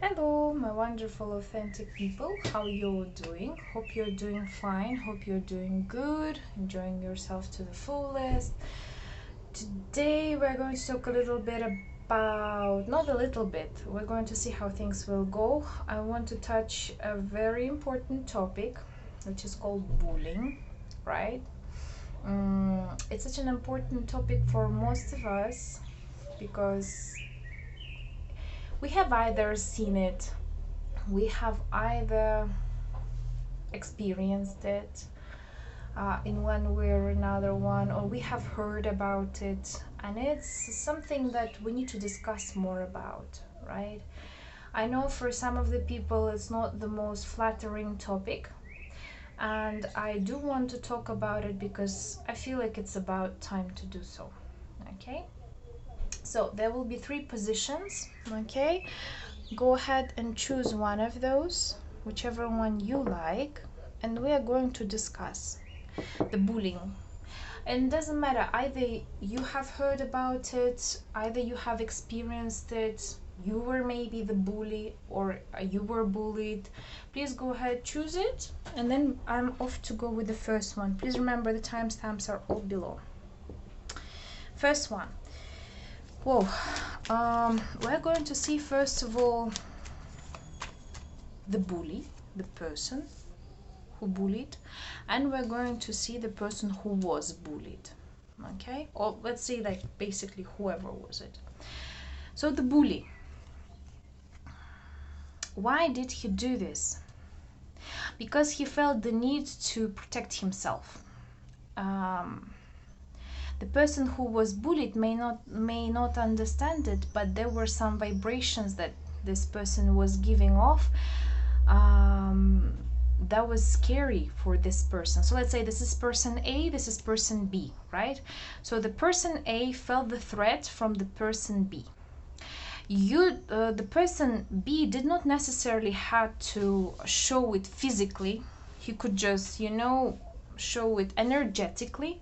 Hello, my wonderful authentic people. How you doing? Hope you're doing fine. Hope you're doing good, enjoying yourself to the fullest. Today we're going to talk a little bit about, not a little bit, we're going to see how things will go. I want to touch a very important topic, which is called bullying, right? It's such an important topic for most of us because we have either seen it, we have either experienced it in one way or another one, or we have heard about it, and it's something that we need to discuss more about, right? I know for some of the people it's not the most flattering topic, and I do want to talk about it because I feel like it's about time to do so. Okay, so there will be 3 positions. Okay, go ahead and choose one of those, whichever one you like, and we are going to discuss the bullying. And it doesn't matter, either you have heard about it, either you have experienced it, you were maybe the bully, or you were bullied. Please go ahead, choose it, and then I'm off to go with the first one. Please remember the timestamps are all below. First one. Whoa, we're going to see first of all the bully, the person who bullied, and we're going to see the person who was bullied. Okay, or let's say like basically whoever was it. So the bully, why did he do this? Because he felt the need to protect himself. The person who was bullied may not understand it, but there were some vibrations that this person was giving off that was scary for this person. So let's say this is person A, this is person B, right? So the person A felt the threat from the person B. The person B did not necessarily have to show it physically. He could just, show it energetically.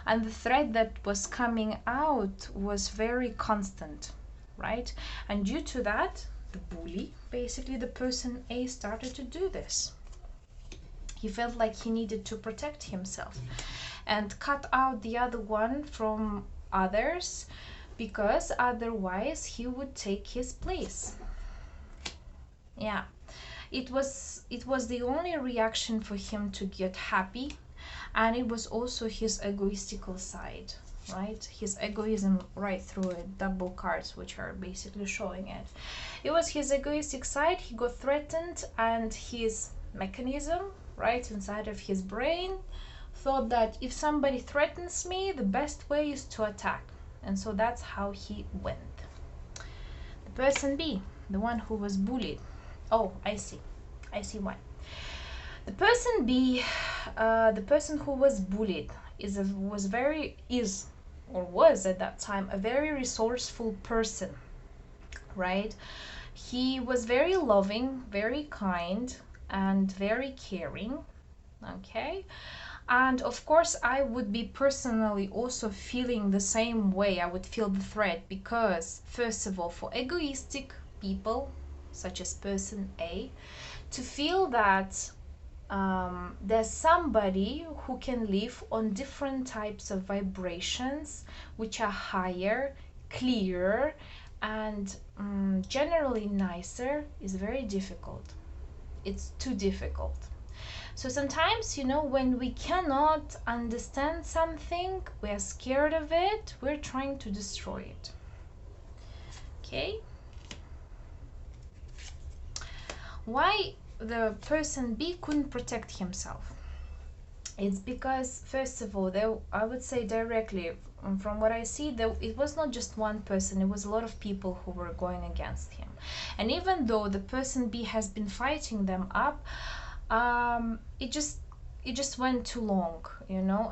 And the threat that was coming out was very constant, right? And due to that, the bully, basically the person A, started to do this. He felt like he needed to protect himself and cut out the other one from others, because otherwise he would take his place. Yeah, it was the only reaction for him to get happy, and it was also his egoistical side, right? His egoism right through it, double cards which are basically showing it. It was his egoistic side. He got threatened, and his mechanism right inside of his brain thought that if somebody threatens me, the best way is to attack, and so that's how he went. The person B, the one who was bullied. Oh, I see why. The person B, the person who was bullied was at that time a very resourceful person, right? He was very loving, very kind, and very caring. Okay, and of course I would be personally also feeling the same way. I would feel the threat because, first of all, for egoistic people such as person A to feel that there's somebody who can live on different types of vibrations which are higher, clearer, and generally nicer is very difficult. It's too difficult. So sometimes, when we cannot understand something, we are scared of it, we're trying to destroy it. Okay? Why the person B couldn't protect himself? It's because, first of all, I would say directly, from what I see, it was not just one person, it was a lot of people who were going against him. And even though the person B has been fighting them up, it just went too long,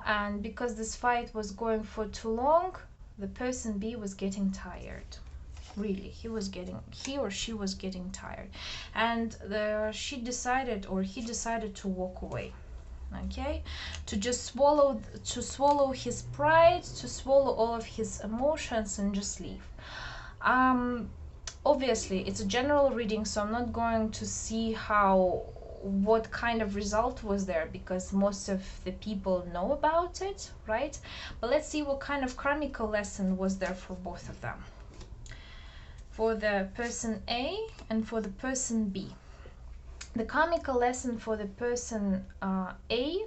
and because this fight was going for too long, the person B was getting tired. Really, he or she was getting tired, and he decided to walk away. Okay, to just swallow his pride, to swallow all of his emotions and just leave. obviously it's a general reading, so I'm not going to see what kind of result was there, because most of the people know about it, right? But let's see what kind of karmical lesson was there for both of them, for the person A and for the person B. The karmical lesson for the person A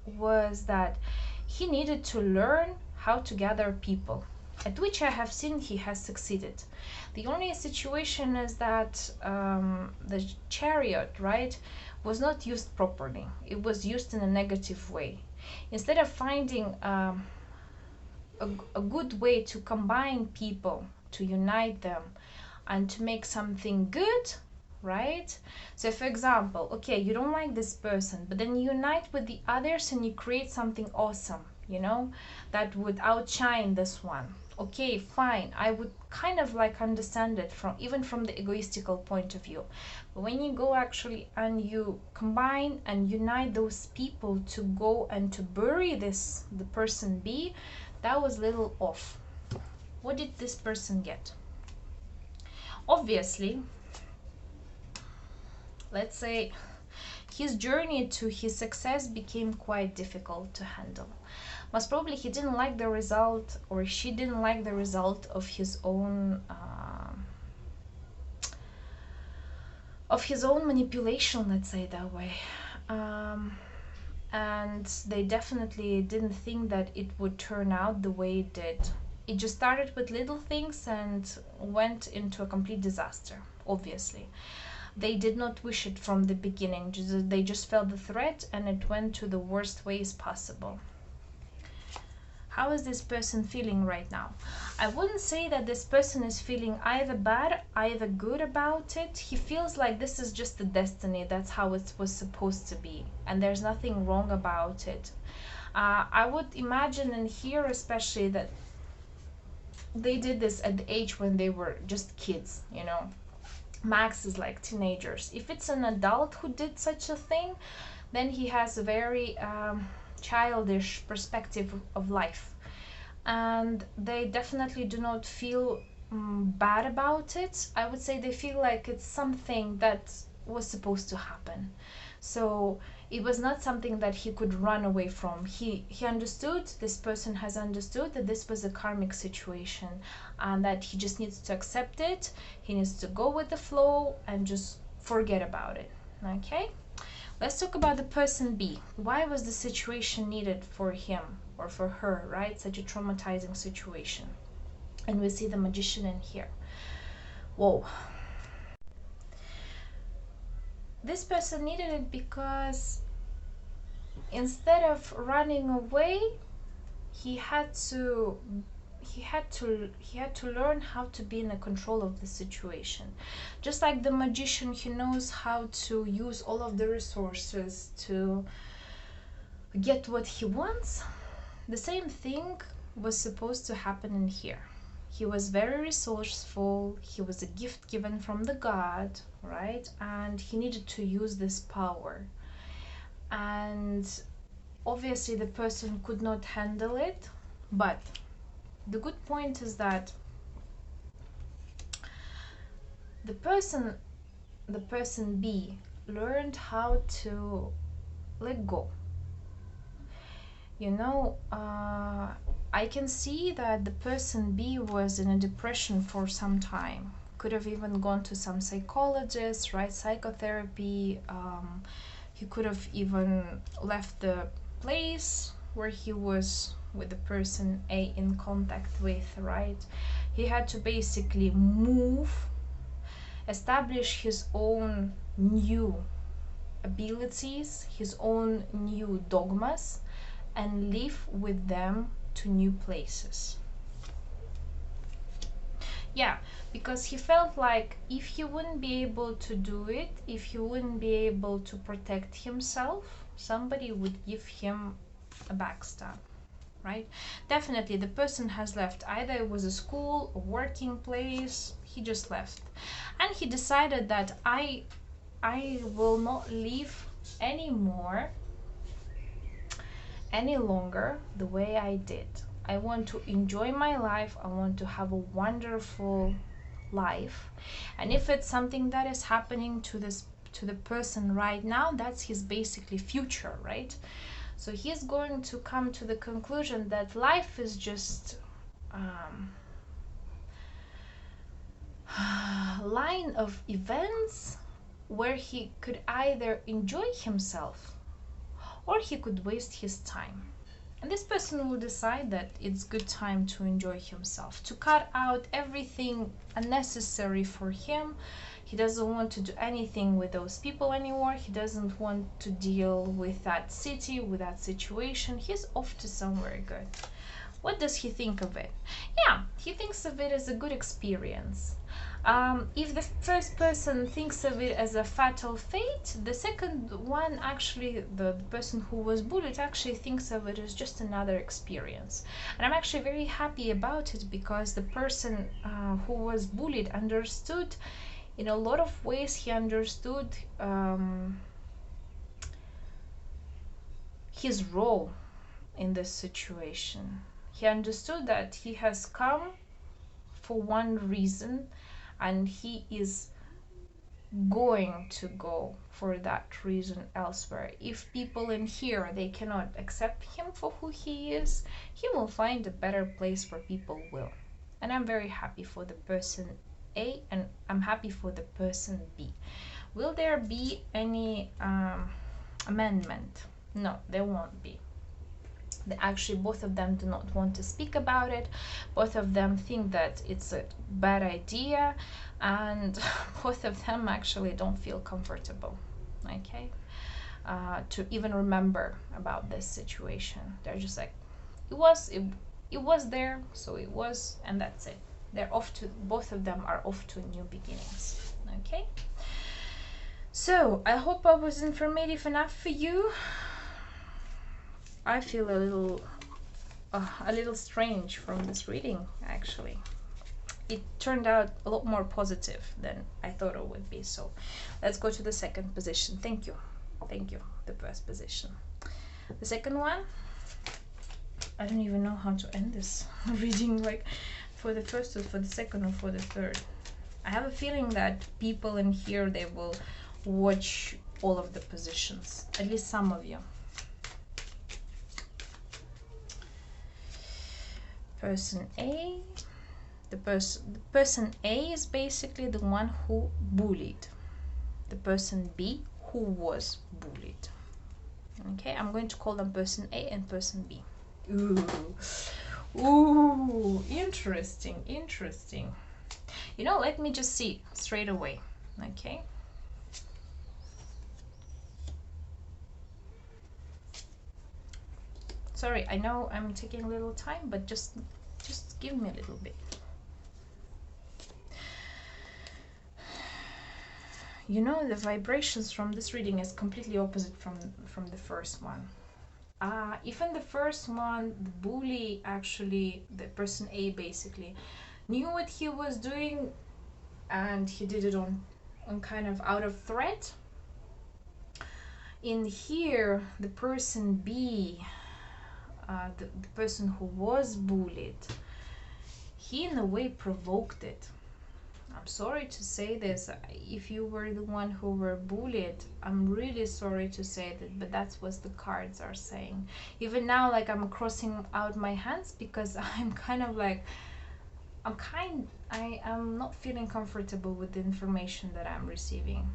was that he needed to learn how to gather people, at which I have seen he has succeeded. The only situation is that the chariot, right, was not used properly. It was used in a negative way. Instead of finding a good way to combine people, to unite them, and to make something good, right? So for example, okay, you don't like this person, but then you unite with the others and you create something awesome, you know, that would outshine this one. Okay, fine, I would kind of like understand it even from the egoistical point of view. But when you go actually and you combine and unite those people to go and to bury the person B, that was a little off. What did this person get? Obviously, let's say his journey to his success became quite difficult to handle. Most probably he didn't like the result, or she didn't like the result of his own manipulation, let's say that way. And they definitely didn't think that it would turn out the way it did. It just started with little things and went into a complete disaster, obviously. They did not wish it from the beginning. They just felt the threat and it went to the worst ways possible. How is this person feeling right now? I wouldn't say that this person is feeling either bad, either good about it. He feels like this is just the destiny. That's how it was supposed to be. And there's nothing wrong about it. I would imagine and hear especially that they did this at the age when they were just kids, you know. Max is like teenagers. If it's an adult who did such a thing, then he has a very childish perspective of life, and they definitely do not feel bad about it. I would say they feel like it's something that was supposed to happen. So it was not something that he could run away from. He understood, this person has understood that this was a karmic situation and that he just needs to accept it. He needs to go with the flow and just forget about it. Okay? Let's talk about the person B. Why was the situation needed for him or for her, right? Such a traumatizing situation. And we see the magician in here. Whoa. This person needed it because instead of running away, he had to learn how to be in a control of the situation. Just like the magician, he knows how to use all of the resources to get what he wants. The same thing was supposed to happen in here. He was very resourceful. He was a gift given from the god, right? And he needed to use this power. And obviously the person could not handle it, but the good point is that the person B learned how to let go. You know, I can see that the person B was in a depression for some time. Could have even gone to some psychologist, right? Psychotherapy. He could have even left the place where he was with the person A in contact with, right? He had to basically move, establish his own new abilities, his own new dogmas, and live with them to new places. Yeah, because he felt like if he wouldn't be able to do it, if he wouldn't be able to protect himself, somebody would give him a backstab, right? Definitely the person has left. Either it was a school, a working place, he just left. And he decided that I will not live anymore any longer the way I did. I want to enjoy my life. I want to have a wonderful life. And if it's something that is happening to the person right now, that's his basically future, right? So he's going to come to the conclusion that life is just line of events where he could either enjoy himself or he could waste his time. And this person will decide that it's good time to enjoy himself, to cut out everything unnecessary for him. He doesn't want to do anything with those people anymore. He doesn't want to deal with that city, with that situation. He's off to somewhere good. What does he think of it? Yeah, he thinks of it as a good experience. If the first person thinks of it as a fatal fate, the second one, actually the person who was bullied, actually thinks of it as just another experience. And I'm actually very happy about it, because the person who was bullied understood, in a lot of ways, he understood his role in this situation. He understood that he has come for one reason, and he is going to go for that reason elsewhere. If people in here, they cannot accept him for who he is, he will find a better place where people will. And I'm very happy for the person A, and I'm happy for the person B. Will there be any amendment? No, there won't be. Actually, both of them do not want to speak about it. Both of them think that it's a bad idea, and both of them actually don't feel comfortable, okay, to even remember about this situation. They're just like, it was there, so it was, and that's it. They're off to, both of them are off to new beginnings, okay? So I hope I was informative enough for you. I feel a little strange from this reading, actually. It turned out a lot more positive than I thought it would be. So let's go to the second position. Thank you, the first position. The second one, I don't even know how to end this reading, like for the first or for the second or for the third. I have a feeling that people in here, they will watch all of the positions, at least some of you. Person A, the person A is basically the one who bullied. The person B who was bullied. Okay, I'm going to call them person A and person B. Ooh, interesting. You know, let me just see straight away, okay? Sorry, I know I'm taking a little time, but just give me a little bit. You know, the vibrations from this reading is completely opposite from the first one. If in the first one, the bully, actually, the person A basically knew what he was doing, and he did it on kind of out of threat. In here, the person B, the person who was bullied, he in a way provoked it. I'm sorry to say this, if you were the one who were bullied, I'm really sorry to say that, but that's what the cards are saying. Even now, like, I'm crossing out my hands, because I'm kind of like, I am not feeling comfortable with the information that I'm receiving.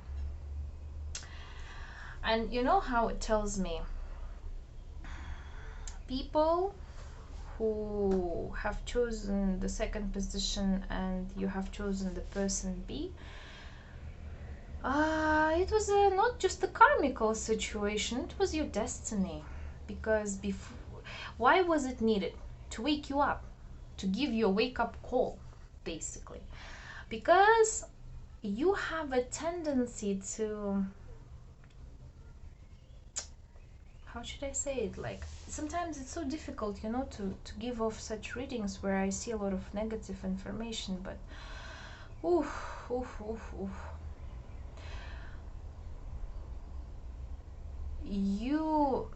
And you know how it tells me? People who have chosen the second position and you have chosen the person B, it was not just a karmical situation, it was your destiny. Because why was it needed? To wake you up, to give you a wake-up call, basically. Because you have a tendency to, how should I say it, like, sometimes it's so difficult, you know, to give off such readings where I see a lot of negative information, but you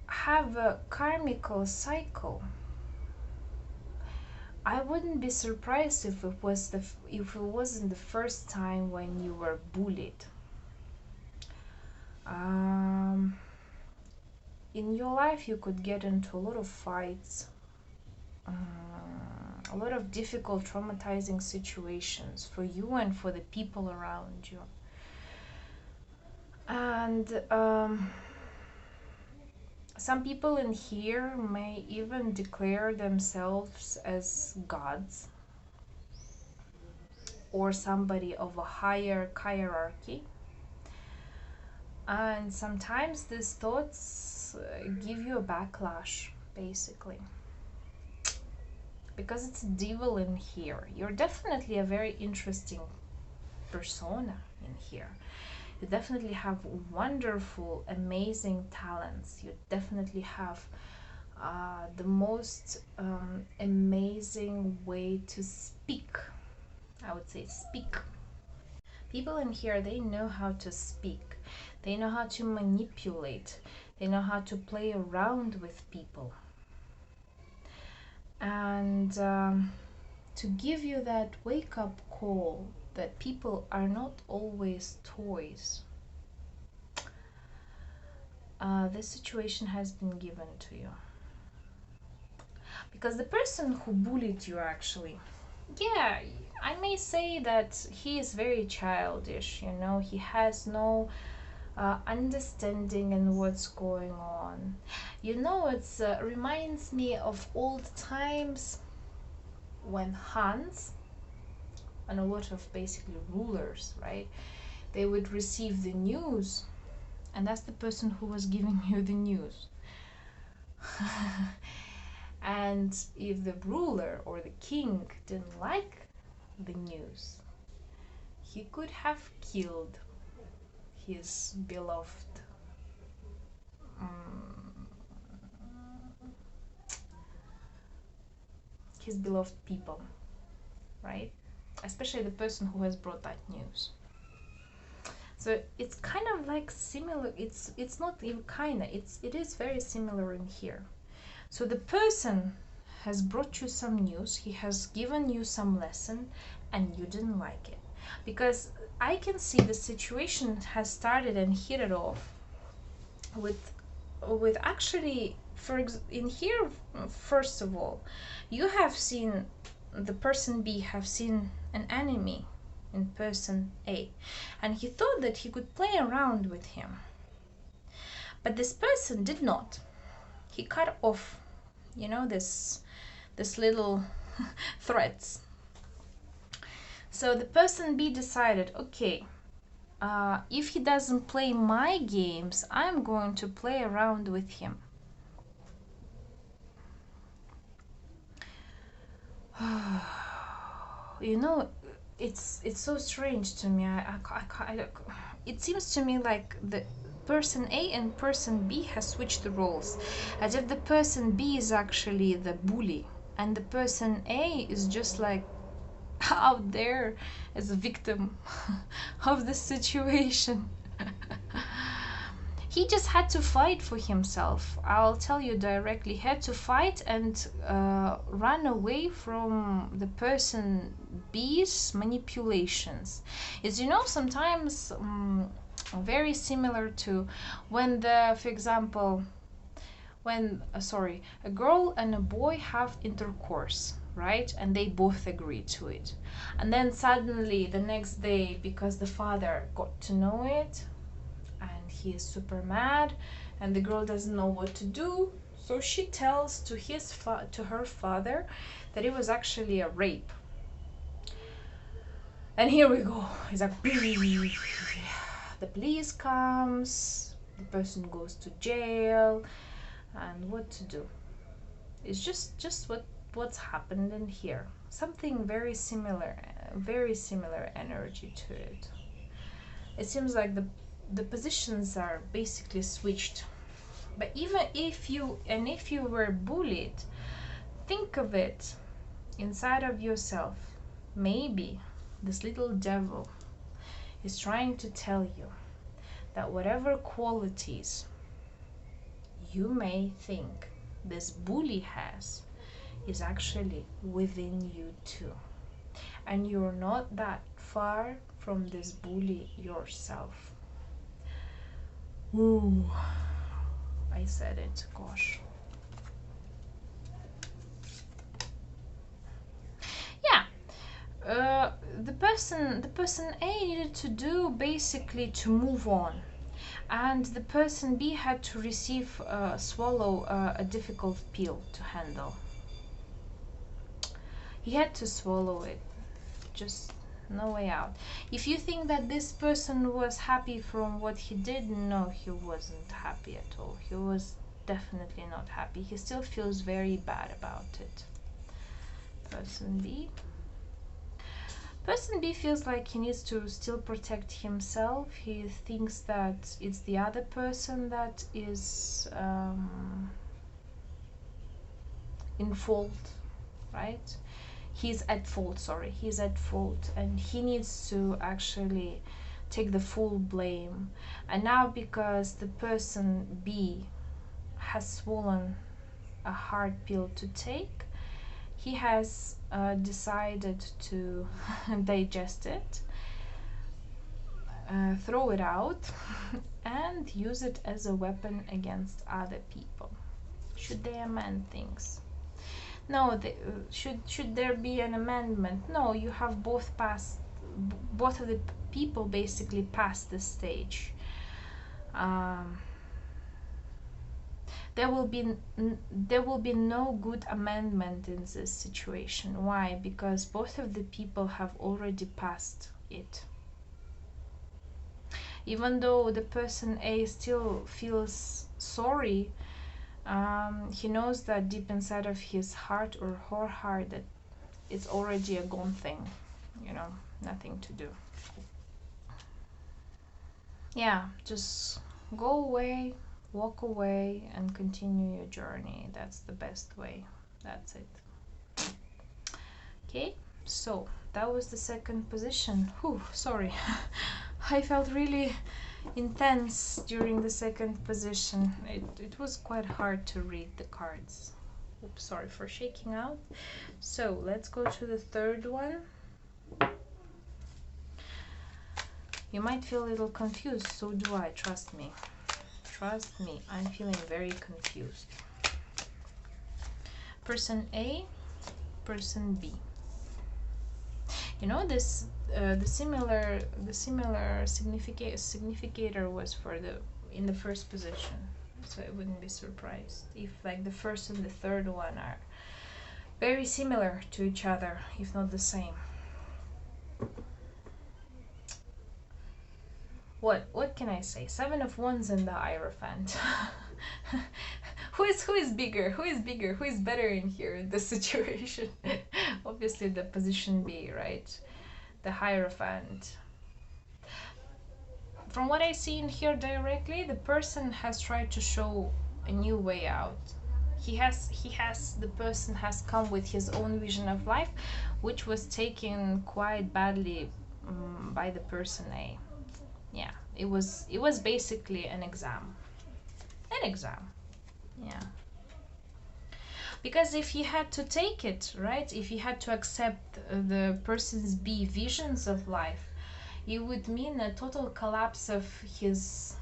have a karmical cycle I wouldn't be surprised if it wasn't the first time when you were bullied. Um, in your life, you could get into a lot of fights, a lot of difficult, traumatizing situations for you and for the people around you. And some people in here may even declare themselves as gods or somebody of a higher hierarchy. And sometimes these thoughts give you a backlash, basically. Because it's a devil in here. You're definitely a very interesting persona in here. You definitely have wonderful, amazing talents. You definitely have the most amazing way to speak. I would say speak. People in here, they know how to speak. They know how to manipulate. They know how to play around with people. And to give you that wake-up call that people are not always toys. This situation has been given to you. Because the person who bullied you, actually, yeah, I may say that he is very childish, you know, he has no understanding in what's going on. You know, it reminds me of old times when Hans and a lot of basically rulers, right, they would receive the news, and that's the person who was giving you the news. And if the ruler or the king didn't like the news, he could have killed his beloved people, right? Especially the person who has brought that news. So it's kind of like similar. It's not even kinda. It is very similar in here. So the person has brought you some news. He has given you some lesson, and you didn't like it, because I can see the situation has started and hit it off with actually in here. First of all, you have seen the person B have seen an enemy in person A, and he thought that he could play around with him, but this person did not. He cut off, you know, this little threads. So the person B decided, okay, if he doesn't play my games, I'm going to play around with him. You know, it's so strange to me. It seems to me like the person A and person B has switched the roles, as if the person B is actually the bully and the person A is just like out there as a victim of the situation. He just had to fight for himself. I'll tell you directly, he had to fight and run away from the person B's manipulations. As you know, sometimes very similar to when for example, when a girl and a boy have intercourse, right, and they both agree to it, and then suddenly the next day, because the father got to know it, and he is super mad, and the girl doesn't know what to do, so she tells to her father that it was actually a rape. And here we go, it's like the police comes, the person goes to jail, and what to do. It's just what's happened in here. Something very similar energy to it. It seems like the positions are basically switched. But even if you were bullied, think of it inside of yourself. Maybe this little devil is trying to tell you that whatever qualities you may think this bully has, is actually within you too. And you're not that far from this bully yourself. Ooh, I said it, gosh. Yeah, the person A needed to do basically to move on, and the person B had to swallow a difficult pill to handle. He had to swallow it, just no way out. If you think that this person was happy from what he did, no, he wasn't happy at all. He was definitely not happy. He still feels very bad about it. Person B. Person B feels like he needs to still protect himself. He thinks that it's the other person that is in fault, right? He's at fault, and he needs to actually take the full blame. And now, because the person B has swollen a hard pill to take, he has decided to digest it, throw it out, and use it as a weapon against other people. Should they amend things? No, should there be an amendment? No, you have both of the people basically passed this stage. There will be no good amendment in this situation. Why? Because both of the people have already passed it. Even though the person A still feels sorry, he knows that deep inside of his heart or her heart that it's already a gone thing, nothing to do. Yeah, just go away, walk away, and continue your journey. That's the best way. That's it. Okay, so that was the second position. Whew, sorry. I felt really intense during the second position. It was quite hard to read the cards. Oops, sorry for shaking out. So let's go to the third one. You might feel a little confused, so do I, trust me. Trust me, I'm feeling very confused. Person A, person B. This the similar significator was in the first position, so I wouldn't be surprised if like the first and the third one are very similar to each other, if not the same. What can I say? 7 of Wands and the Hierophant. Who is bigger? Who is better in here in this situation? Obviously the position B, right? The Hierophant. From what I see in here directly, the person has tried to show a new way out. The person has come with his own vision of life, which was taken quite badly by the person A. Yeah, it was basically an exam. Yeah. Because if he had to take it, right, if he had to accept the person's B visions of life, it would mean a total collapse of his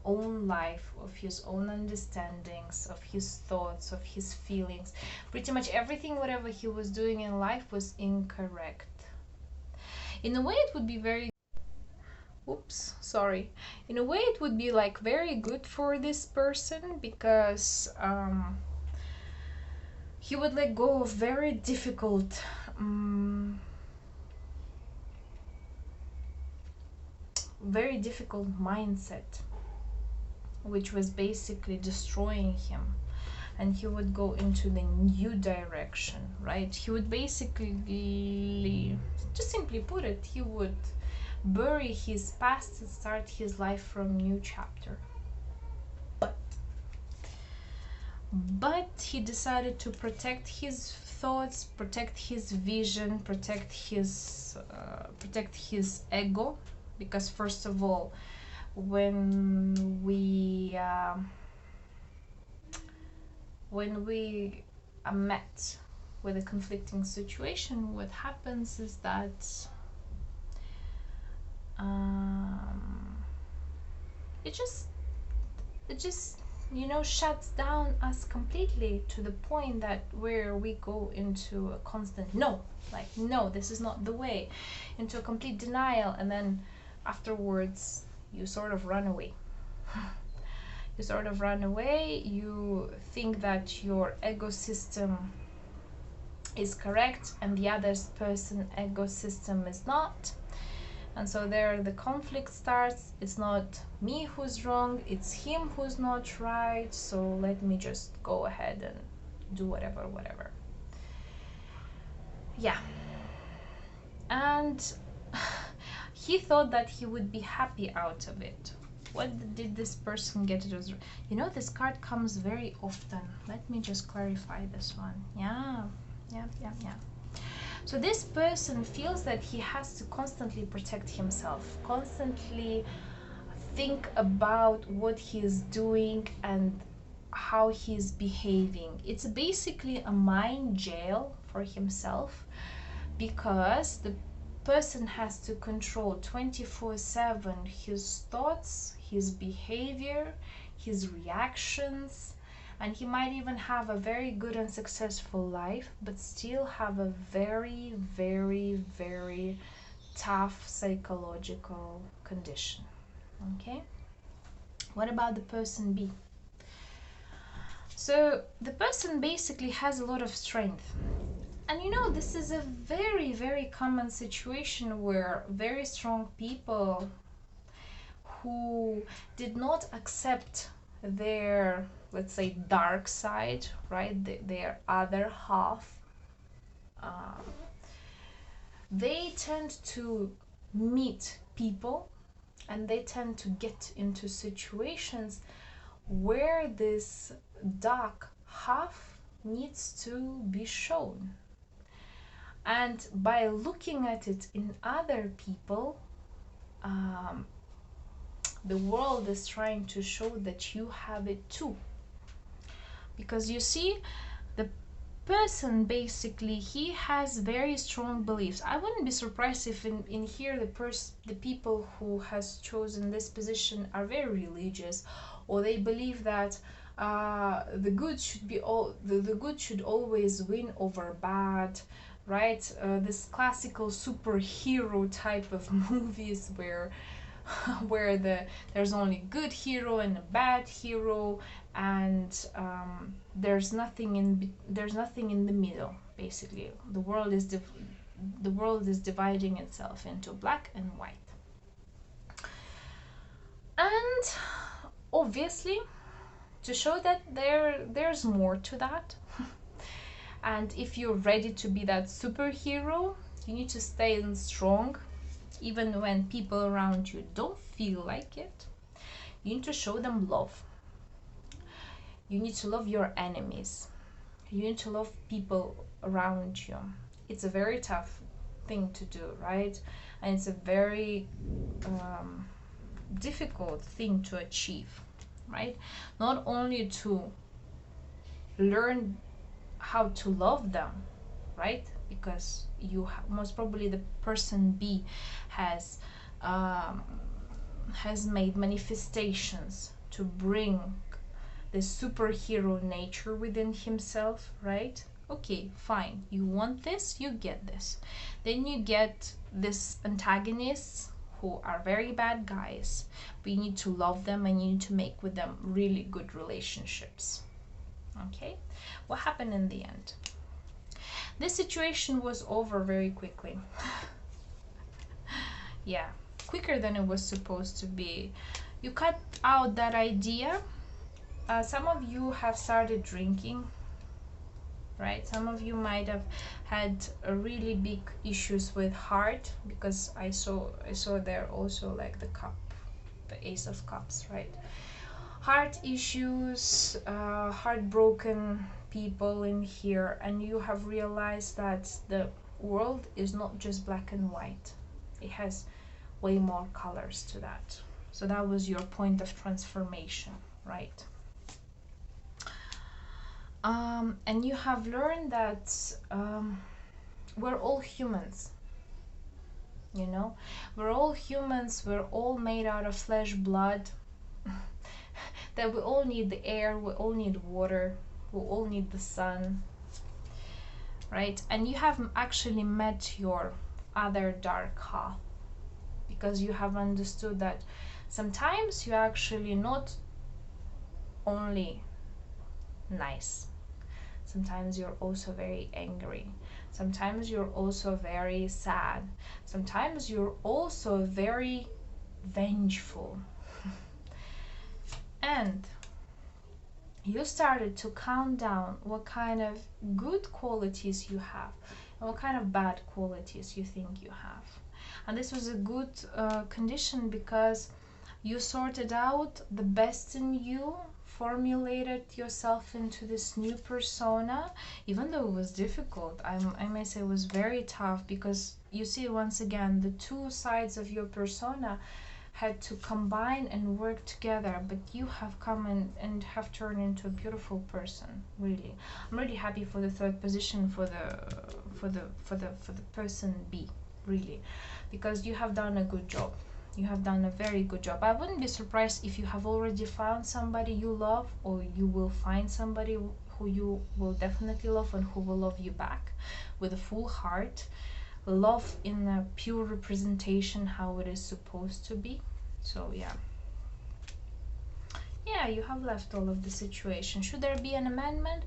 own life, of his own understandings, of his thoughts, of his feelings. Pretty much everything, whatever he was doing in life, was incorrect. In a way, it would be very... Oops, sorry. In a way, it would be like very good for this person, because he would let go of very difficult mindset, which was basically destroying him, and he would go into the new direction, right? He would basically, just simply put it, he would bury his past and start his life from new chapter. But he decided to protect his thoughts, protect his vision, protect his ego, because first of all, when we are met with a conflicting situation, what happens is that it just shuts down us completely, to the point that where we go into a constant no, like, no, this is not the way, into a complete denial, and then afterwards you sort of run away. You sort of run away, you think that your ego system is correct and the other person's ego system is not. And so there the conflict starts. It's not me who's wrong, it's him who's not right, so let me just go ahead and do whatever. Yeah. And he thought that he would be happy out of it. What did this person get? It was, this card comes very often. Let me just clarify this one. Yeah. So this person feels that he has to constantly protect himself, constantly think about what he's doing and how he's behaving. It's basically a mind jail for himself, because the person has to control 24/7 his thoughts, his behavior, his reactions, and he might even have a very good and successful life, but still have a very, very, very tough psychological condition. Okay? What about the person B? So the person basically has a lot of strength. And this is a very, very common situation where very strong people who did not accept their, let's say, dark side, right, their other half, they tend to meet people and they tend to get into situations where this dark half needs to be shown. And by looking at it in other people, the world is trying to show that you have it too. Because you see, the person basically, he has very strong beliefs. I wouldn't be surprised if in here the people who has chosen this position are very religious, or they believe that the good should always win over bad, right? This classical superhero type of movies where there's only good hero and a bad hero, and there's nothing in the middle. Basically, the world is dividing itself into black and white. And obviously, to show that there's more to that, and if you're ready to be that superhero, you need to stay strong even when people around you don't feel like it. You need to show them love. You need to love your enemies. You need to love people around you. It's a very tough thing to do, right? And it's a very difficult thing to achieve, right? Not only to learn how to love them, right? Because most probably the person B has made manifestations to bring the superhero nature within himself, right? Okay, fine, you want this, you get this. Then you get this antagonists who are very bad guys, but you need to love them and you need to make with them really good relationships. Okay, what happened in the end? This situation was over very quickly. Yeah, quicker than it was supposed to be. You cut out that idea. Some of you have started drinking, right? Some of you might have had a really big issues with heart, because I saw there also like the Ace of Cups, right? Heart issues, heartbroken people in here, and you have realized that the world is not just black and white. It has way more colors to that. So that was your point of transformation, right? And you have learned that we're all humans, you know, we're all humans, we're all made out of flesh, blood, that we all need the air, we all need water, we all need the sun, right? And you have actually met your other dark half, because you have understood that sometimes you're actually not only nice, sometimes you're also very angry, sometimes you're also very sad, sometimes you're also very vengeful. And you started to count down what kind of good qualities you have and what kind of bad qualities you think you have. And this was a good condition, because you sorted out the best in you, formulated yourself into this new persona, even though it was difficult. I may say it was very tough, because you see, once again, the two sides of your persona had to combine and work together, but you have come and have turned into a beautiful person. Really, I'm really happy for the third position, for the person B, really, because you have done a good job. You have done a very good job. I wouldn't be surprised if you have already found somebody you love, or you will find somebody who you will definitely love and who will love you back with a full heart. Love in a pure representation, how it is supposed to be. So yeah, you have left all of the situation. Should there be an amendment?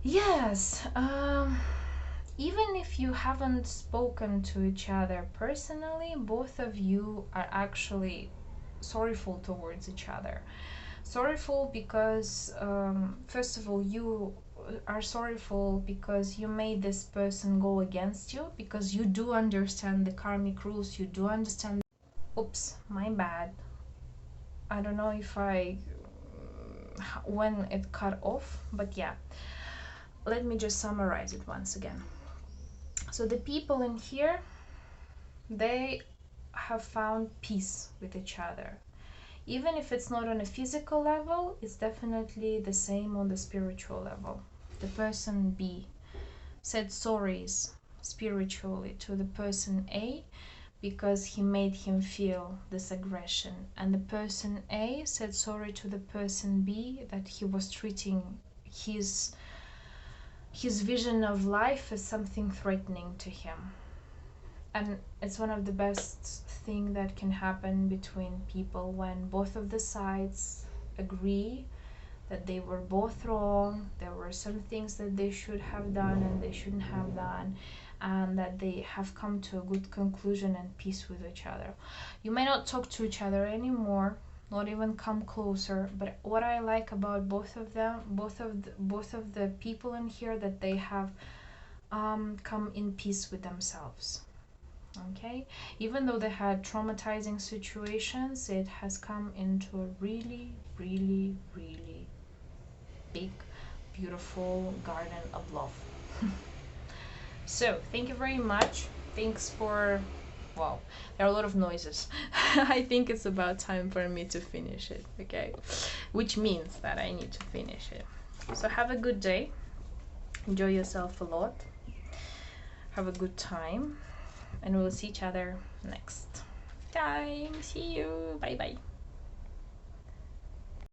Yes. Even if you haven't spoken to each other personally, both of you are actually sorrowful towards each other. Sorrowful because, first of all, you are sorrowful because you made this person go against you, because you do understand the karmic rules, you do understand. Oops, my bad. I don't know if when it cut off, but yeah, let me just summarize it once again. So the people in here, they have found peace with each other. Even if it's not on a physical level, it's definitely the same on the spiritual level. The person B said sorries spiritually to the person A, because he made him feel this aggression. And the person A said sorry to the person B, that he was treating his vision of life as something threatening to him. And it's one of the best thing that can happen between people, when both of the sides agree that they were both wrong, there were some things that they should have done and they shouldn't have done, and that they have come to a good conclusion and peace with each other. You may not talk to each other anymore, not even come closer, but what I like about both of them, both of the people in here, that they have come in peace with themselves. Okay, even though they had traumatizing situations, it has come into a really, really, really big, beautiful garden of love. So thank you very much. Thanks for, wow, there are a lot of noises. I think it's about time for me to finish it, okay? Which means that I need to finish it. So have a good day. Enjoy yourself a lot. Have a good time. And we'll see each other next time. See you. Bye bye.